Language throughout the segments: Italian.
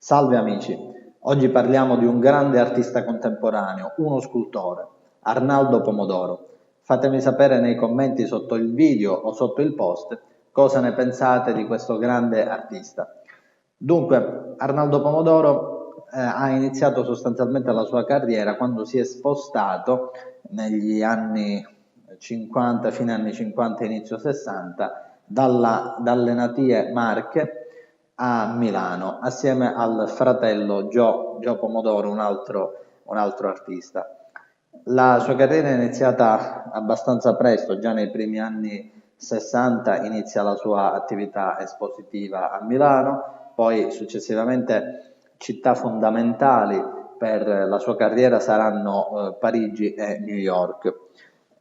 Salve amici, oggi parliamo di un grande artista contemporaneo, uno scultore, Arnaldo Pomodoro. Fatemi sapere nei commenti sotto il video o sotto il post cosa ne pensate di questo grande artista. Dunque, Arnaldo Pomodoro ha iniziato sostanzialmente la sua carriera quando si è spostato negli anni 50, fine anni 50, inizio 60, dalle natie Marche a Milano, assieme al fratello Gio Pomodoro, un altro artista. La sua carriera è iniziata abbastanza presto, già nei primi anni 60 inizia la sua attività espositiva a Milano, poi successivamente città fondamentali per la sua carriera saranno Parigi e New York.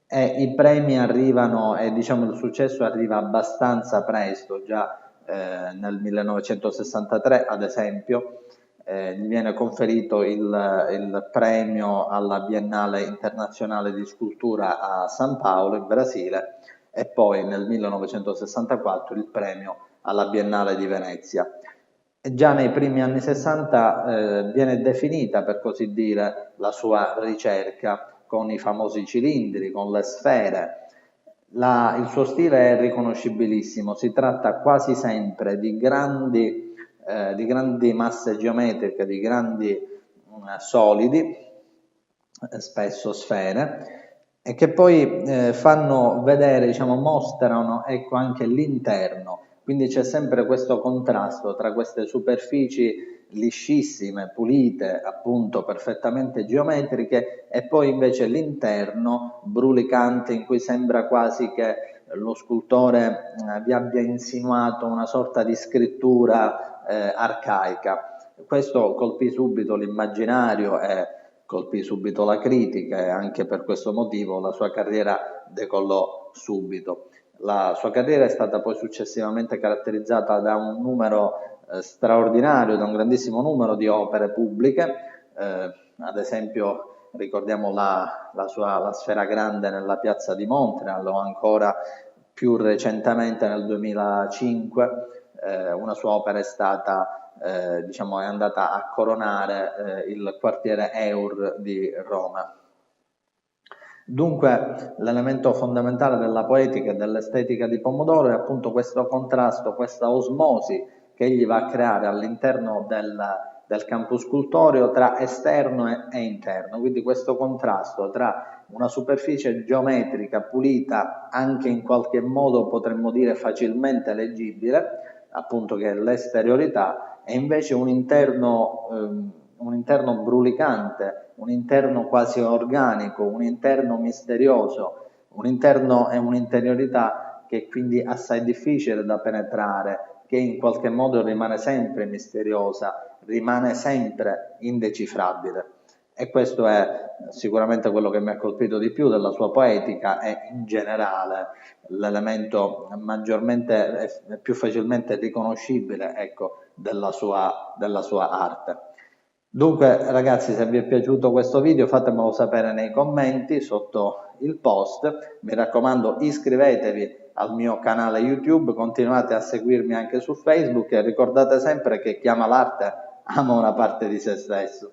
E i premi arrivano e diciamo il successo arriva abbastanza presto, già nel 1963 ad esempio gli viene conferito il premio alla Biennale Internazionale di Scultura a San Paolo in Brasile e poi nel 1964 il premio alla Biennale di Venezia. E già nei primi anni 60 viene definita, per così dire, la sua ricerca con i famosi cilindri, con le sfere. Il suo stile è riconoscibilissimo, si tratta quasi sempre di grandi masse geometriche, di grandi solidi, spesso sfere, e che poi fanno vedere, diciamo, mostrano ecco, anche l'interno. Quindi c'è sempre questo contrasto tra queste superfici liscissime, pulite, appunto perfettamente geometriche, e poi invece l'interno brulicante in cui sembra quasi che lo scultore vi abbia insinuato una sorta di scrittura arcaica. Questo colpì subito l'immaginario e colpì subito la critica e anche per questo motivo la sua carriera decollò subito. La sua carriera è stata poi successivamente caratterizzata da un numero straordinario, da un grandissimo numero di opere pubbliche, ad esempio ricordiamo la Sfera Grande nella piazza di Montreal o ancora più recentemente nel 2005 una sua opera è stata diciamo, è andata a coronare il quartiere Eur di Roma. Dunque l'elemento fondamentale della poetica e dell'estetica di Pomodoro è appunto questo contrasto, questa osmosi che egli va a creare all'interno del campo scultoreo tra esterno e interno, quindi questo contrasto tra una superficie geometrica pulita, anche in qualche modo potremmo dire facilmente leggibile, appunto che è l'esteriorità, e invece un interno brulicante, un interno quasi organico, un interno misterioso, un interno e un'interiorità che è quindi assai difficile da penetrare, che in qualche modo rimane sempre misteriosa, rimane sempre indecifrabile. E questo è sicuramente quello che mi ha colpito di più della sua poetica e in generale l'elemento maggiormente e più facilmente riconoscibile ecco, della sua arte. Dunque ragazzi, se vi è piaciuto questo video fatemelo sapere nei commenti sotto il post, mi raccomando iscrivetevi al mio canale YouTube, continuate a seguirmi anche su Facebook e ricordate sempre che chi ama l'arte ama una parte di se stesso.